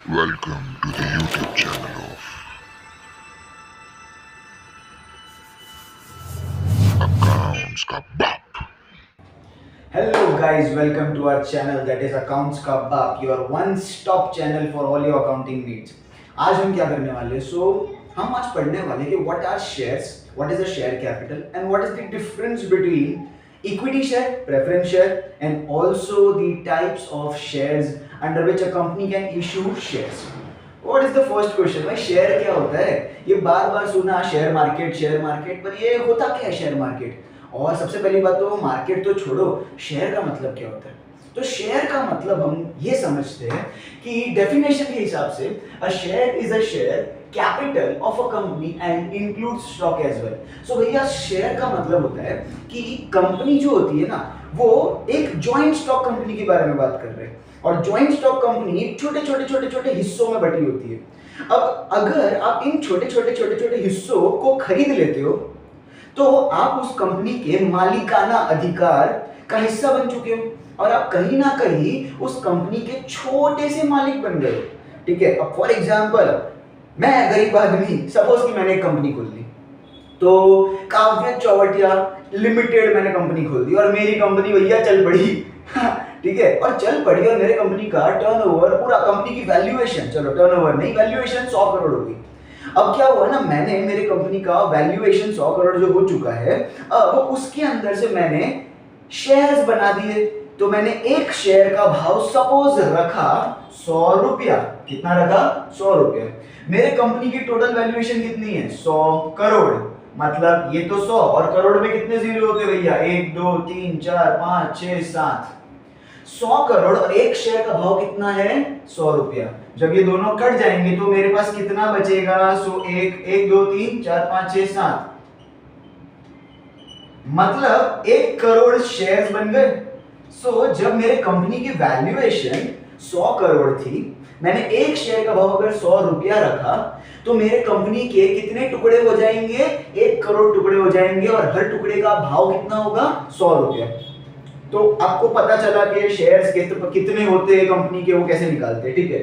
Welcome to the YouTube channel of Accounts का बाप। Hello guys, welcome to our channel that is Accounts का बाप, your one stop channel for all your accounting needs। आज हम क्या करने वाले हम आज पढ़ने वाले कि what are shares, what is a share capital and what is the difference between equity share, preference share and also the types of shares under which a company can issue shares। What is the first question? भाई share क्या होता है? ये बार बार सुना share market, पर ये होता क्या है शेयर मार्केट? और सबसे पहली बात तो मार्केट तो छोड़ो, शेयर का मतलब क्या होता है? तो शेयर का मतलब हम ये समझते हैं कि डेफिनेशन के हिसाब से a share is a share capital of a company and includes stock as well. So भैया शेयर का मतलब होता है कि कंपनी जो होती है ना, वो एक जॉइंट स्टॉक कंपनी के बारे में बात कर रहे हैं और जॉइंट स्टॉक कंपनी छोटे हिस्सों में बटी होती है। अब अगर आप इन छोटे हिस्सों को खरीद लेते हो तो आप उस कंपनी के मालिकाना अधिकार का हिस्सा बन चुके हो और आप कहीं ना कहीं उस कंपनी के छोटे से मालिक बन गए। ठीक है, अब फॉर एग्जांपल मैं गरीब आदमी, सपोज कि मैंने एक कंपनी खोल ली, तो काव्य चौवटिया लिमिटेड मैंने कंपनी खोल दी और मेरी कंपनी भैया चल पड़ी। ठीक है, और चल पड़ी और मेरे कंपनी का टर्नओवर, पूरा कंपनी की वैल्यूएशन, चलो टर्नओवर नहीं, वैल्यूएशन 100 करोड़ होगी। अब क्या हुआ ना, मैंने मेरे कंपनी का वैल्यूएशन 100 करोड़ जो हो चुका है, अब उसके अंदर से मैंने शेयर्स बना दिए। तो मैंने एक शेयर का भाव सपोज रखा 100 रुपया। कितना रखा? 100 रुपया। मेरे कंपनी की टोटल वैल्यूएशन कितनी है? 100 करोड़। मतलब ये तो 100 और करोड़ में कितने जीरो होते भैया? 1 2 3 4 5 6 7। 100 करोड़ और एक शेयर का भाव कितना है? 100 रुपया। जब ये दोनों कट जाएंगे तो मेरे पास कितना बचेगा? 1 2 3 4 5 6 7, मतलब 1 करोड़ शेयर्स बन गए। जब मेरे कंपनी की वैल्यूएशन 100 करोड़ थी, मैंने एक शेयर का भाव अगर 100 रुपया रखा, तो मेरे कंपनी के कितने टुकड़े हो जाएंगे? 1 करोड़ टुकड़े हो जाएंगे और हर टुकड़े का भाव कितना होगा? 100 रुपया। तो आपको पता चला कि शेयर्स कितने होते हैं कंपनी के, वो कैसे निकालते हैं। ठीक है,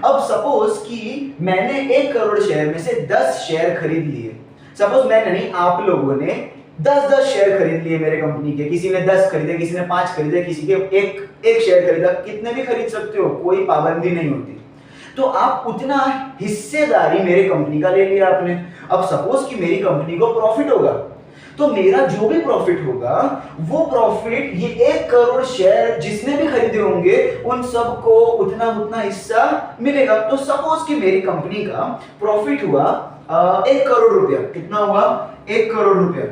अब सपोज कि मैंने 1 करोड़ शेयर में से 10 शेयर खरीद लिए। सपोज मैंने नहीं, आप लोगों ने 10 शेयर खरीद लिए मेरे कंपनी के। किसी ने 10 खरीदे, किसी ने 5 खरीदे, किसी के एक शेयर खरीदा। कितने भी खरीद सकते हो, कोई पाबंदी नहीं होती। तो आप उतना हिस्सेदारी मेरे कंपनी का ले लिया आपने। अब सपोज कि मेरी कंपनी को प्रॉफिट होगा, तो मेरा जो भी प्रॉफिट होगा, वो प्रॉफिट ये 1 करोड़ शेयर जिसने भी खरीदे होंगे उन सबको उतना उतना हिस्सा मिलेगा। तो सपोज कि मेरी कंपनी का प्रॉफिट हुआ 1 करोड़ रुपया। कितना हुआ? 1 करोड़ रुपया।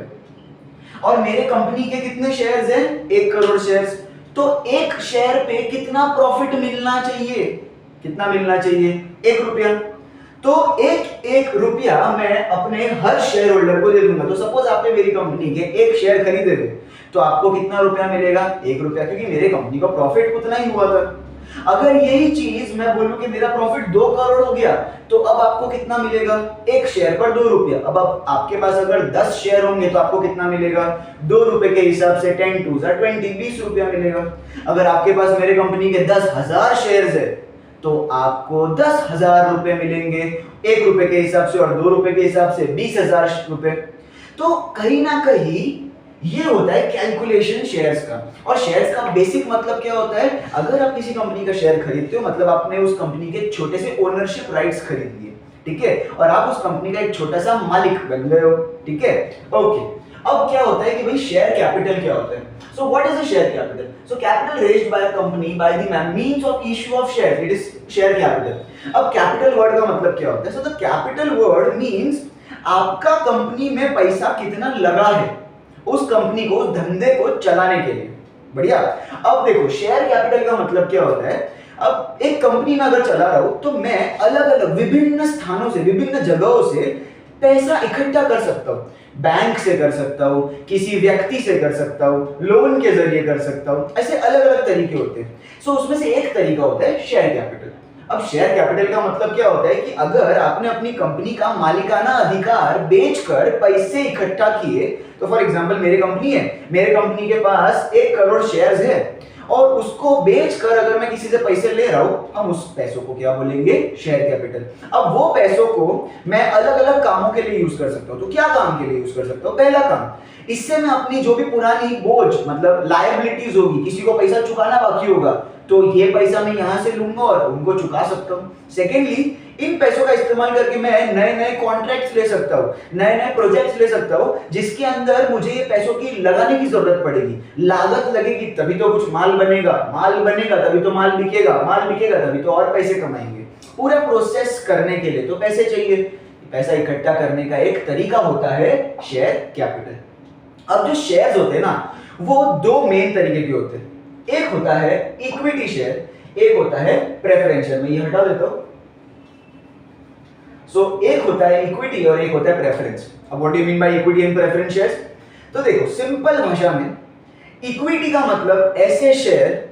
और मेरे कंपनी के कितने शेयर्स हैं? 1 करोड़ शेयर्स। तो एक शेयर पे कितना प्रॉफिट मिलना चाहिए? कितना मिलना चाहिए? 1 रुपया। तो एक रुपया मैं अपने हर शेयर होल्डर को दे दूंगा। तो सपोज आपने मेरी कंपनी के एक शेयर खरीदे थे, तो आपको कितना रुपया मिलेगा? 1 रुपया, क्योंकि मेरे कंपनी का प्रॉफिट उतना ही हुआ था। अगर यही चीज मैं बोलूं कि मेरा प्रॉफिट 2 करोड़ हो गया, तो अब आपको कितना मिलेगा? एक शेयर पर 2 रुपया। अब आपके पास अगर 10 शेयर होंगे तो आपको कितना मिलेगा? 2 रुपए के हिसाब से 10 2 20, 20 रुपया मिलेगा। अगर आपके पास मेरे कंपनी के 10,000 शेयर है, तो आपको 10,000 रुपए मिलेंगे 1 रुपए के हिसाब से, और 2 रुपए के हिसाब से 20,000 रुपए। तो कहीं ना कहीं ये होता है कैलकुलेशन शेयर्स का। और शेयर्स का बेसिक मतलब क्या होता है? अगर आप किसी कंपनी का शेयर खरीदते हो, मतलब आपने उस कंपनी के छोटे से ओनरशिप राइट्स खरीद लिए। ठीक है, और आप उस कंपनी का एक छोटा सा मालिक बन गए हो। ठीक है, ओके। अब क्या होता है कि भाई शेयर कैपिटल क्या होता है? So what is a share capital? So capital raised bye a company by the means of issue of share, it is share capital. अब कैपिटल वर्ड का मतलब क्या होता है? So the capital word means आपका कंपनी में पैसा कितना लगा है उस कंपनी को, उस धंधे को चलाने के लिए। बढ़िया। अब देखो शेयर कैपिटल का मतलब क्या होता है? अब एक कंपनी में अगर चला रहा हूं, तो मैं अलग अलग विभिन्न स्थानों से, विभिन्न जगहों से पैसा इकट्ठा कर सकता हूं। बैंक से कर सकता हूं, किसी व्यक्ति से कर सकता हूं, लोन के जरिए कर सकता हूं। ऐसे अलग अलग तरीके होते हैं। उसमें से एक तरीका होता है शेयर कैपिटल। अब शेयर कैपिटल का मतलब क्या होता है कि अगर आपने अपनी कंपनी का मालिकाना अधिकार बेचकर पैसे इकट्ठा किए, तो फॉर एग्जांपल मेरी कंपनी है, मेरे कंपनी के पास 1 करोड़ शेयर्स है और उसको बेचकर अगर मैं किसी से पैसे ले रहा हूं, हम उस पैसों को क्या बोलेंगे, शेयर कैपिटल। अब वो पैसों को मैं अलग अलग कामों के लिए यूज कर सकता हूं। तो क्या काम के लिए यूज कर सकता हूं? पहला काम, इससे मैं अपनी जो भी पुरानी बोझ मतलब लायबिलिटीज होगी, किसी को पैसा चुकाना बाकी होगा, तो ये पैसा मैं यहां से लूंगा और उनको चुका सकता हूं। सेकेंडली, इन पैसों का इस्तेमाल करके मैं नए नए कॉन्ट्रैक्ट्स ले सकता हूं, नए नए प्रोजेक्ट्स ले सकता हूं, जिसके अंदर मुझे ये पैसों की लगाने की जरूरत पड़ेगी। लागत लगेगी तभी तो कुछ माल बनेगा, माल बनेगा तभी तो माल बिकेगा, माल बिकेगा तभी तो और पैसे कमाएंगे। पूरा प्रोसेस करने के लिए तो पैसे चाहिए। पैसा इकट्ठा करने का एक तरीका होता है शेयर कैपिटल। अब जो शेयर्स होते हैं ना, वो दो मेन तरीके के होते हैं। एक होता है इक्विटी शेयर, एक होता है प्रेफरेंस शेयर। मैं ये हटा देता हूं। सो एक होता है इक्विटी और एक होता है प्रेफरेंस। अब what do you mean by equity and preference shares? तो देखो, सिंपल भाषा में इक्विटी का मतलब ऐसे शेयर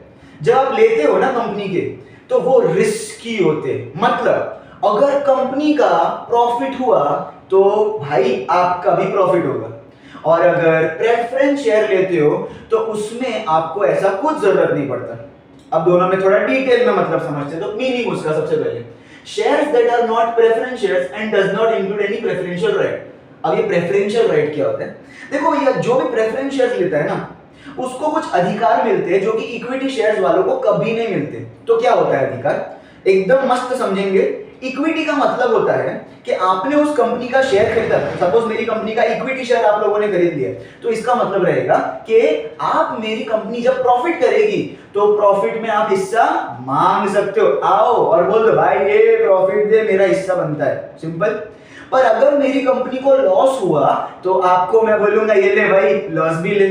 जब आप लेते हो ना कंपनी के, तो वो रिस्की होते। मतलब अगर कंपनी का प्रॉफिट हुआ तो भाई आपका भी प्रॉफिट होगा, और अगर प्रेफरेंस शेयर लेते हो तो उसमें आपको ऐसा कुछ जरूरत नहीं पड़ता। अब दोनों में थोड़ा डिटेल में मतलब समझते हैं। तो मीनिंग उसका सबसे पहले, shares that are not preference shares and does not include any preferential right. अब ये प्रेफरेंशियल राइट क्या होता है? देखो भैया, जो भी प्रेफरेंस शेयर्स लेता है ना, उसको कुछ अधिकार मिलते हैं जो कि इक्विटी शेयर्स वालों को कभी नहीं मिलते। तो क्या होता है अधिकार? एकदम मस्त समझेंगे। इक्विटी का मतलब होता है कि आपने उस कंपनी का शेयर खरीदा। सपोज मेरी कंपनी का इक्विटी शेयर आप लोगों ने खरीद लिया, तो इसका मतलब रहेगा कि आप, मेरी कंपनी जब प्रॉफिट करेगी तो प्रॉफिट में आप हिस्सा मांग सकते हो। आओ और बोल दो भाई ये प्रॉफिट दे, मेरा हिस्सा बनता है। सिंपल। पर अगर मेरी कंपनी को लॉस हुआ तो आपको मैं बोलूंगा ये ले भाई, लॉस भी ले।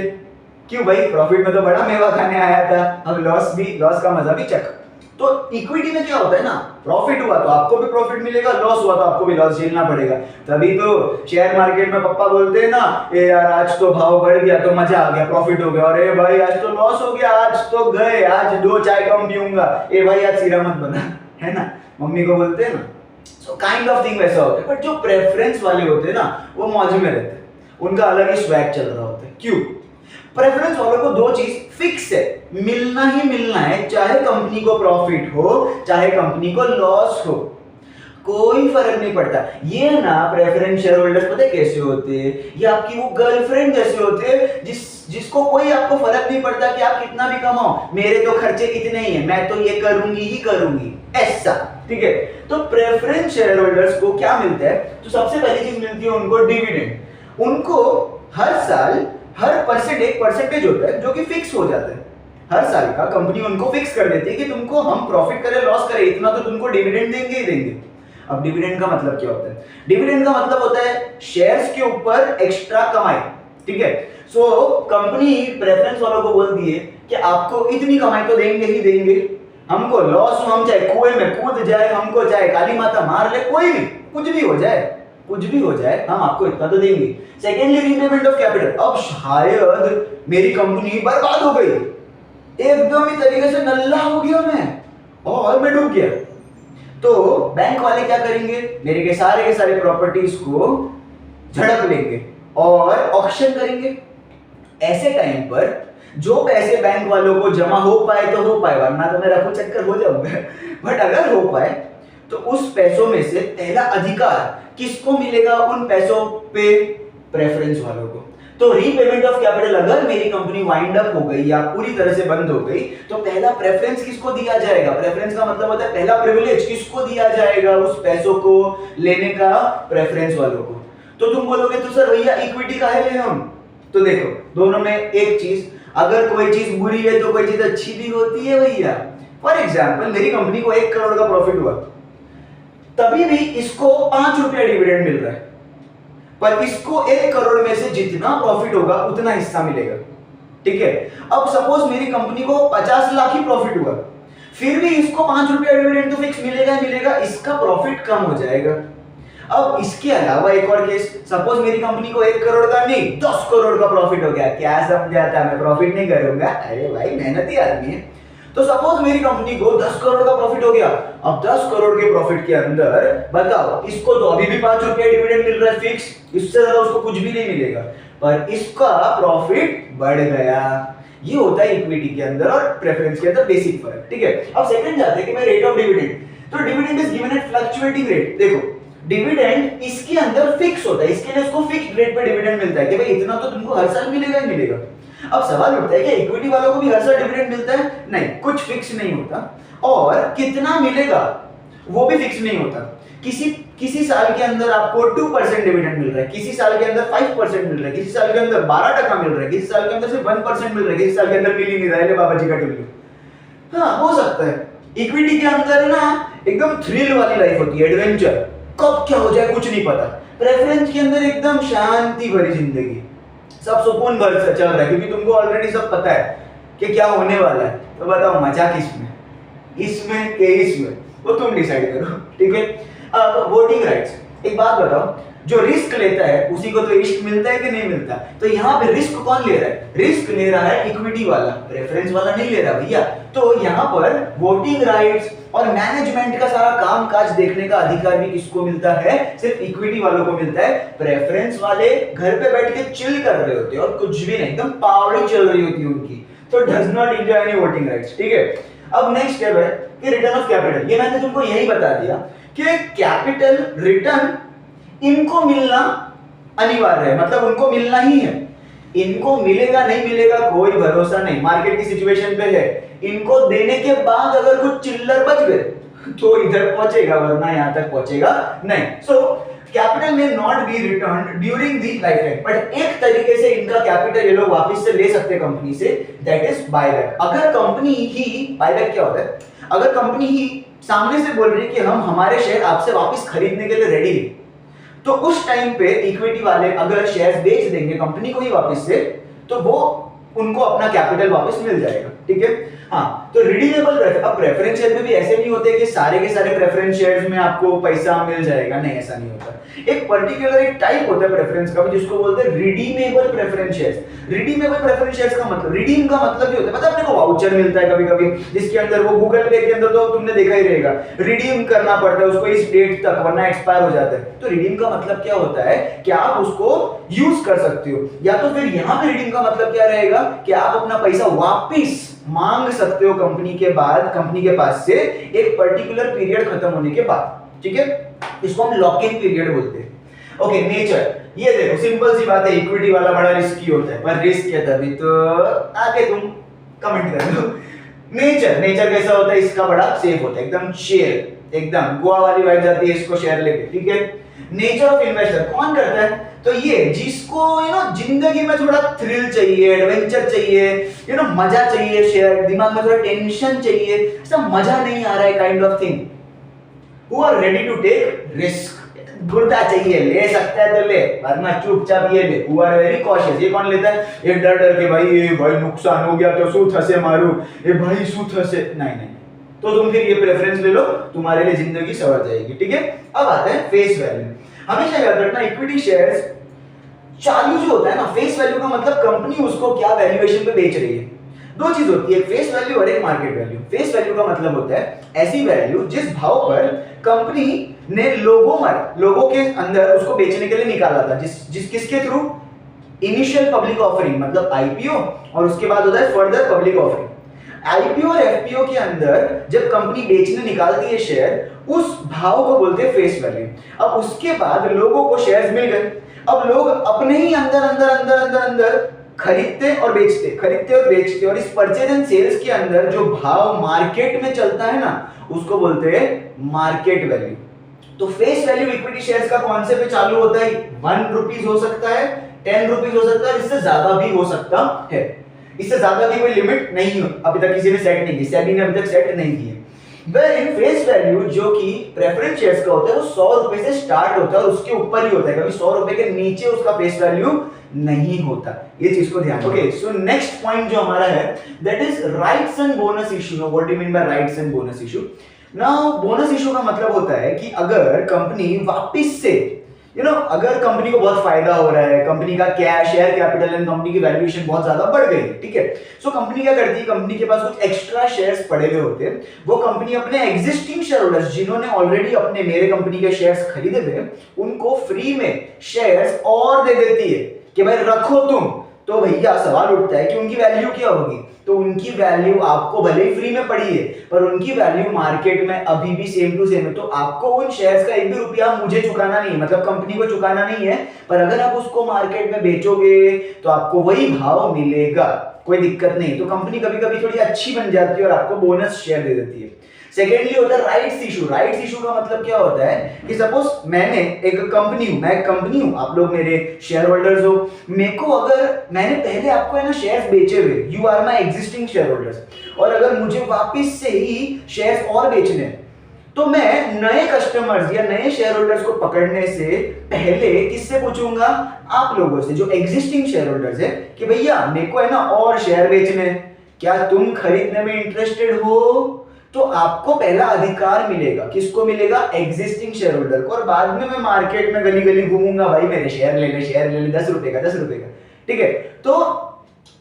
क्यों भाई? प्रॉफिट में तो बड़ा मेवा खाने आया था, अब लॉस का मजा भी चख। तो इक्विटी में क्या होता है ना, प्रॉफिट हुआ तो आपको भी प्रॉफिट मिलेगा, लॉस हुआ तो आपको भी लॉस झेलना पड़ेगा। तभी तो शेयर मार्केट में पप्पा बोलते हैं ना, ए यार आज तो भाव बढ़ गया तो मजा आ गया, प्रॉफिट हो गया, और ए भाई आज तो लॉस हो गया, आज तो गए, आज 2 चाय कम पीऊंगा, ए भाई आज सीरा मत बना, है ना, मम्मी को बोलते हैं ना। सो काइंड ऑफ थिंग वैसा होता है। बट जो प्रेफरेंस वाले होते हैं ना, वो मौज में रहते हैं, उनका अलग ही स्वैग चल रहा होता है। क्यों? प्रेफरेंस वालों को दो चीज फिक्स है, मिलना ही मिलना है, चाहे कंपनी को प्रॉफिट हो चाहे कंपनी को लॉस हो, कोई फर्क नहीं पड़ता। ये ना प्रेफरेंस शेयर होल्डर्स पता है कैसे होते हैं? ये आपकी वो गर्लफ्रेंड जैसे होते हैं जिसको कोई आपको फर्क नहीं पड़ता कि आप कितना भी कमाओ, मेरे तो खर्चे इतने ही है, मैं तो ये करूंगी ही करूंगी, ऐसा। ठीक है? तो प्रेफरेंस शेयर होल्डर्स को क्या मिलता है? तो सबसे पहली चीज मिलती है उनको डिविडेंड। उनको हर साल हर एक परसेंटेज होता है जो कि फिक्स हो जाता है। हर साल का कंपनी उनको फिक्स कर देती है कि तुमको हम प्रॉफिट करे लॉस करे इतना तो तुमको डिविडेंड देंगे ही देंगे। अब डिविडेंड का मतलब क्या होता है? डिविडेंड का मतलब होता है शेयर्स के ऊपर एक्स्ट्रा कमाई। ठीक है? सो कंपनी प्रेफरेंस वालों को बोलती है कि आपको इतनी कमाई तो देंगे ही देंगे, हमको लॉस हो, हम चाहे कुएं में कूद जाए, हमको चाहे काली माता मार ले, कोई भी कुछ भी हो जाए, हम आपको इतना तो देंगे। Secondly, repayment of capital. अब शायद मेरी कंपनी बर्बाद हो गई, एकदम ही तरीके से नल्ला हो गया मैं और मैं डूब गया, तो बैंक वाले क्या करेंगे? मेरे के सारे प्रॉपर्टीज को झड़प लेंगे और ऑक्शन करेंगे। ऐसे टाइम पर जो पैसे बैंक वालों को जमा हो पाए तो हो पाए, वरना तो मैं रफू चक्कर हो जाऊंगा। बट अगर हो पाए तो उस पैसों में से पहला अधिकार किसको मिलेगा? उन पैसों पे प्रेफरेंस वालों को। तो रीपेमेंट ऑफ कैपिटल, अगर मेरी कंपनी वाइंड अप हो गई या पूरी तरह से बंद हो गई तो पहला प्रेफरेंस किसको दिया जाएगा? प्रेफरेंस का मतलब होता है पहला प्रिविलेज किसको दिया जाएगा उस पैसों को लेने का? प्रेफरेंस वालों को। तो तुम बोलोगे तो सर भैया इक्विटी का है ले हम, तो देखो दोनों में एक चीज, अगर कोई चीज बुरी है तो कोई चीज अच्छी भी होती है भैया। फॉर एग्जाम्पल, मेरी कंपनी को 1 करोड़ का प्रॉफिट हुआ, तभी भी इसको 5 रुपया डिविडेंड मिल रहा है, पर इसको 1 करोड़ में से जितना प्रॉफिट होगा उतना हिस्सा मिलेगा। ठीक है? अब सपोज मेरी कंपनी को 50 लाख ही प्रॉफिट हुआ, फिर भी इसको 5 रुपया डिविडेंड तो फिक्स मिलेगा, इसका प्रॉफिट कम हो जाएगा। अब इसके अलावा एक और केस, सपोज मेरी कंपनी को 1 करोड़ का नहीं 10 करोड़ का प्रॉफिट हो गया। क्या समझाता, मैं प्रॉफिट नहीं करूंगा, अरे भाई मेहनती आदमी है। तो सपोज मेरी कंपनी को 10 करोड़ का प्रॉफिट हो गया। अब 10 करोड़ के प्रॉफिट के अंदर बताओ, इसको तो अभी भी 5 रुपया डिविडेंड मिल रहा है फिक्स, इससे ज्यादा उसको कुछ भी नहीं मिलेगा, पर इसका प्रॉफिट बढ़ गया। ये होता है इक्विटी के अंदर और प्रेफरेंस के अंदर बेसिक फर्क, ठीक है। अब सेकंड जाते हैं कि मैं रेट ऑफ डिविडेंड, तो dividend is given at fluctuating rate. देखो डिविडेंड इसके अंदर फिक्स होता है, इसके लिए उसको फिक्स्ड रेट पे डिविडेंड मिलता है कि भाई इतना तो तुमको हर साल मिलेगा ही मिलेगा। अब सवाल उठता है कि इक्विटी वालों को भी हर साल डिविडेंड मिलता है? नहीं, कुछ फिक्स नहीं होता, और कितना मिलेगा वो भी फिक्स नहीं होता। किसी साल के अंदर आपको 2% डिविडेंड मिल रहा है, किसी साल के अंदर 5% मिल रहा है, किसी साल के अंदर 12% मिल रहा है, किसी साल के अंदर सिर्फ 1% मिल रहा है, किसी साल के अंदर मिल ही नहीं रहा है, ले बाबा जी का टुल्लू। हाँ, हो सकता है। इक्विटी के अंदर ना एकदम थ्रिल वाली लाइफ होती है, एडवेंचर, कब क्या हो जाए कुछ नहीं पता। प्रेफरेंस के अंदर एकदम शांति भरी जिंदगी, सब सुकून भर से चल रहा है, क्योंकि तुमको ऑलरेडी सब पता है कि क्या होने वाला है। तो बताओ मजा किसमें, इसमें के इसमें, वो तुम डिसाइड करो, ठीक है। अब वोटिंग राइट्स, एक बात बताओ, जो रिस्क लेता है उसी को तो इश्क मिलता है कि नहीं मिलता? तो यहाँ पे रिस्क कौन ले रहा है? रिस्क ले रहा है इक्विटी वाला, प्रेफरेंस वाला नहीं ले रहा भैया। तो यहाँ पर वोटिंग राइट्स और मैनेजमेंट का सारा काम काज देखने का अधिकार भी किसको मिलता है? सिर्फ इक्विटी वालों को मिलता है। प्रेफरेंस वाले घर पे बैठ के चिल कर रहे होते हैं और कुछ भी नहीं, एकदम पावड़ी चल रही होती है उनकी, तो does not enjoy any voting rights, ठीक है। अब नेक्स्ट स्टेप है कि रिटर्न ऑफ कैपिटल। ये मैंने तुमको यही बता दिया कि कैपिटल रिटर्न इनको मिलना अनिवार्य है, मतलब उनको मिलना ही है। इनको मिलेगा नहीं मिलेगा कोई भरोसा नहीं, मार्केट की सिचुएशन पे है। इनको देने के बाद अगर कुछ चिल्लर बच गए तो इधर पहुंचेगा, वरना यहां तक पहुंचेगा नहीं। सो कैपिटल में not be return during the life time, but एक तरीके से इनका कैपिटल ये लोग वापस से ले सकते हैं कंपनी से, दैट इज बायबैक। अगर कंपनी ही, बायबैक क्या होता है? अगर कंपनी ही सामने से बोल रही है कि हम हमारे शेयर आपसे वापस खरीदने के लिए रेडी है, तो उस टाइम पे इक्विटी वाले अगर शेयर्स बेच देंगे कंपनी को ही वापस से, तो वो उनको अपना कैपिटल वापस मिल जाएगा, ठीक है। हाँ, तो रिडीमेबल अब प्रेफरेंस शेयर में भी ऐसे नहीं होते कि सारे के सारे प्रेफरेंस शेयर्स में आपको पैसा मिल जाएगा, नहीं, ऐसा नहीं होता। एक पर्टिकुलर एक टाइप होता है प्रेफरेंस का भी, जिसको बोलते हैं redeemable preference shares. Redeemable preference shares का मतलब, रिडीम का मतलब ये होता है, पता है अपने को वाउचर मिलता है कभी कभी, जिसके अंदर वो गूगल पे के अंदर तो तुमने देखा ही रहेगा, रिडीम करना पड़ता है उसको इस डेट तक, वरना एक्सपायर हो जाता है। तो रिडीम का मतलब क्या होता है कि आप उसको यूज कर सकते हो, या तो फिर यहाँ पे रिडीम का मतलब क्या रहेगा कि आप अपना पैसा वापिस मांग सकते हो कंपनी के बाद, कंपनी के पास से एक पर्टिकुलर पीरियड खत्म होने के बाद, ठीक है। इसको हम लॉक इन पीरियड बोलते हैं। ओके, नेचर, ये देखो सिंपल सी बात है, इक्विटी वाला बड़ा रिस्की होता है, पर रिस्क क्या तभी तो आगे तुम कमेंट कर दो। नेचर कैसा होता है इसका? बड़ा सेफ होता है, एकदम चिल, एकदम गोवा वाली वाइब जाती है इसको शेयर लेके, ठीक है। नेचर ऑफ इन्वेस्टर कौन करता है? तो ये जिसको जिंदगी में थोड़ा थ्रिल चाहिए, एडवेंचर चाहिए, मजा चाहिए, शेयर दिमाग में थोड़ा टेंशन चाहिए, ऐसा मजा नहीं आ रहा है kind of thing, who are ready to take risk. गुर्दा चाहिए, ले सकता है तो ले, वरना चुपचाप ये ले। हु आर वेरी कॉशियस, ये कौन लेता है? ये डर डर के भाई नुकसान हो गया तो सू थसे मारू, ये भाई सू थसे, नहीं, तो तुम फिर ये प्रेफरेंस ले लो, तुम्हारे लिए जिंदगी सवर जाएगी, ठीक है। अब आता है फेस वैल्यू। हमेशा याद रखना, इक्विटी शेयर्स चालू जो होता है ना, फेस वैल्यू का मतलब कंपनी उसको क्या वैल्यूएशन पे बेच रही है। दो चीज होती है, फेस वैल्यू और एक मार्केट वैल्यू। फेस वैल्यू का मतलब होता है ऐसी वैल्यू जिस भाव पर कंपनी ने लोगों के अंदर उसको बेचने के लिए निकाला था, जिस किसके थ्रू? इनिशियल पब्लिक ऑफरिंग, मतलब आईपीओ, और उसके बाद होता है फर्दर पब्लिक ऑफरिंग। आईपीओ और एफपीओ के अंदर जब कंपनी बेचने निकालती है शेयर, उस भाव को बोलते हैं फेस वैल्यू। अब उसके बाद लोगों को शेयर्स मिल गए, अब लोग अपने ही अंदर खरीदते और बेचते, और इस परचेज एंड सेल्स के अंदर जो भाव मार्केट में चलता है ना, उसको बोलते हैं मार्केट वैल्यू। तो फेस वैल्यू इक्विटी शेयर्स का कौन से पे चालू होता है? 1 रुपीज हो सकता है, 10 रुपीज हो सकता है, इससे ज्यादा भी हो सकता है। इससे ज्यादा की कोई लिमिट नहीं है, अभी तक किसी ने सेट नहीं की, सेबी ने अभी तक सेट नहीं की है। वेल फेस वैल्यू जो कि प्रेफरेंस शेयर्स का होता है, वो 100 रुपए से स्टार्ट होता है और उसके ऊपर ही होता है, कभी 100 रुपए के नीचे उसका फेस वैल्यू नहीं होता। ये चीज को ध्यान। ओके, सो नेक्स्ट पॉइंट जो हमारा है, that is rights and bonus issue. What do you mean by rights and bonus issue? Now bonus issue का मतलब होता है कि अगर कंपनी वापस से अगर कंपनी को बहुत फायदा हो रहा है, कंपनी का cash, share capital and company की वैल्यूएशन बहुत ज्यादा बढ़ गई है, ठीक है। सो कंपनी क्या करती है, कंपनी के पास कुछ एक्स्ट्रा शेयर्स पड़े हुए होते हैं, वो कंपनी अपने एग्जिस्टिंग शेयर होल्डर्स, जिन्होंने ऑलरेडी अपने मेरे कंपनी के शेयर्स खरीदे थे, उनको फ्री में शेयर्स और दे देती है कि भाई रखो तो भैया सवाल उठता है कि उनकी वैल्यू क्या होगी। तो उनकी वैल्यू आपको भले ही फ्री में पड़ी है, पर उनकी वैल्यू मार्केट में अभी भी सेम टू सेम है। तो आपको उन शेयर्स का एक भी रुपया मुझे चुकाना नहीं है, मतलब कंपनी को चुकाना नहीं है, पर अगर आप उसको मार्केट में बेचोगे तो आपको वही भाव मिलेगा, कोई दिक्कत नहीं। तो कंपनी कभी कभी थोड़ी अच्छी बन जाती है और आपको बोनस शेयर दे देती है। सेकेंडली होता है राइट्स इशू। राइट्स इशू का मतलब क्या होता है कि सपोज मैंने एक कंपनी हूं, मैं एक कंपनी हूं, आप लोग मेरे शेयर होल्डर्स हो, मेरे को अगर मैंने पहले आपको है ना शेयर्स बेचे हुए, you are my existing shareholders, और अगर मुझे वापस से ही शेयर्स और बेचने, तो मैं नए कस्टमर्स या नए शेयर होल्डर्स को पकड़ने से पहले किससे पूछूंगा? आप लोगों से जो एग्जिस्टिंग शेयर होल्डर्स है, कि भैया मेरे को है ना और शेयर बेचने, क्या तुम खरीदने में इंटरेस्टेड हो? तो आपको पहला अधिकार मिलेगा, किसको मिलेगा? एग्जिस्टिंग शेयर होल्डर को। और बाद में मैं मार्केट में गली गली घूमूंगा, भाई मेरे शेयर ले ले, शेयर ले ले, 10 रुपए का, 10 रुपए का, ठीक है। तो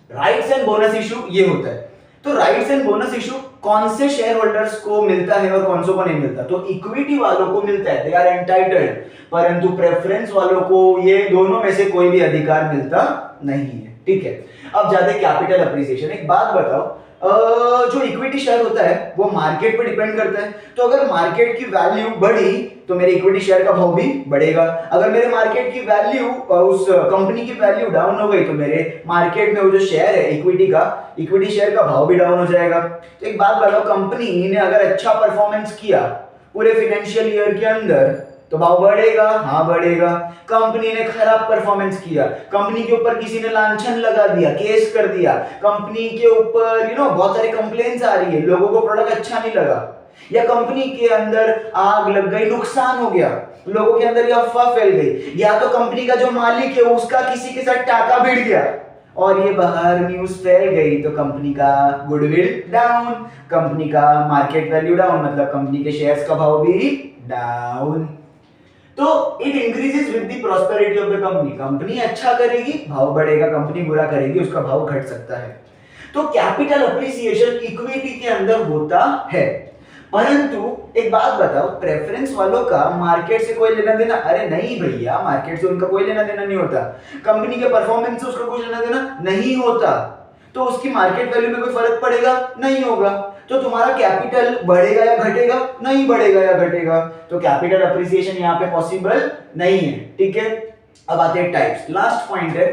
राइट्स एंड बोनस इशू ये होता है। तो राइट्स एंड बोनस इशू कौन से शेयर होल्डर्स को मिलता है और कौन से को नहीं मिलता? तो इक्विटी वालों को मिलता है, दे आर एंटाइटल्ड, परंतु प्रेफरेंस वालों को ये दोनों में से कोई भी अधिकार मिलता नहीं है, ठीक है। अब जाते कैपिटल अप्रिसिएशन। एक बात बताओ, जो इक्विटी शेयर होता है वो मार्केट पे डिपेंड करता है। तो अगर मार्केट की वैल्यू बढ़ी तो मेरे इक्विटी शेयर का भाव भी बढ़ेगा। अगर मेरे मार्केट की वैल्यू, उस कंपनी की वैल्यू डाउन हो गई तो मेरे मार्केट में वो जो शेयर है इक्विटी शेयर का भाव भी डाउन हो जाएगा। तो एक बात बताओ, कंपनी ने अगर अच्छा परफॉर्मेंस किया पूरे फाइनेंशियल ईयर के अंदर तो भाव बढ़ेगा, हाँ बढ़ेगा। कंपनी ने खराब परफॉर्मेंस किया, कंपनी के ऊपर किसी ने लांछन लगा दिया, केस कर दिया, कंपनी के ऊपर बहुत सारी कंप्लेंट्स आ रही है, लोगों को प्रोडक्ट अच्छा नहीं लगा, या कंपनी के अंदर आग लग गई, नुकसान हो गया, लोगों के अंदर ये अफवाह फैल गई, या तो कंपनी का जो मालिक है उसका किसी के साथ टाका भिड़ गया और ये बाहर न्यूज फैल गई, तो कंपनी का गुडविल डाउन, कंपनी का मार्केट वैल्यू डाउन, मतलब कंपनी के शेयर्स का भाव भी डाउन। तो it increases with the prosperity of the company. Company अच्छा करेगी, भाव बढ़ेगा, कंपनी बुरा करेगी, उसका भाव घट सकता है। तो कैपिटल अप्रिसिएशन इक्विटी के अंदर होता है। परंतु एक बात बताओ, प्रेफरेंस वालों का मार्केट से कोई लेना देना? अरे नहीं भैया, मार्केट से उनका कोई लेना देना नहीं होता, कंपनी के परफॉर्मेंस से उसका कोई लेना देना नहीं होता, तो उसकी मार्केट वैल्यू में कोई फर्क पड़ेगा नहीं होगा। तो तुम्हारा कैपिटल बढ़ेगा या घटेगा? नहीं बढ़ेगा या घटेगा। तो कैपिटल अप्रिसिएशन यहाँ पे पॉसिबल नहीं है, ठीक है। अब आते हैं टाइप्स। लास्ट पॉइंट है,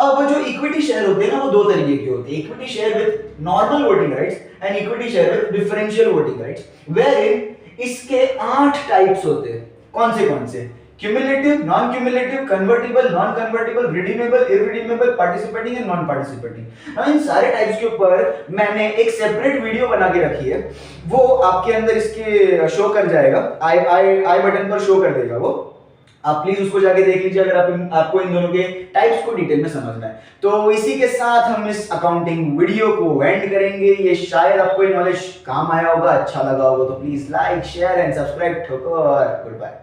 अब जो इक्विटी शेयर होते हैं ना वो दो तरीके के होते हैं, equity share with normal voting rights and equity share with differential voting rights, wherein इसके 8 टाइप्स होते हैं। कौन से? Cumulative, non cumulative, convertible, non convertible, redeemable, irredeemable, participating and non participating. अब इन सारे टाइप्स के ऊपर मैंने एक सेपरेट वीडियो बना के रखी है, वो आपके अंदर इसके शो कर जाएगा, आई बटन पर शो कर देगा वो, आप प्लीज उसको जाके देख लीजिए अगर आपको इन दोनों के टाइप्स को डिटेल में समझना है। तो इसी के साथ हम इस अकाउंटिंग वीडियो को एंड करेंगे। ये शायद आपको ये नॉलेज काम आया होगा, अच्छा लगा होगा, तो please like, share and subscribe ठोकर। Good bye.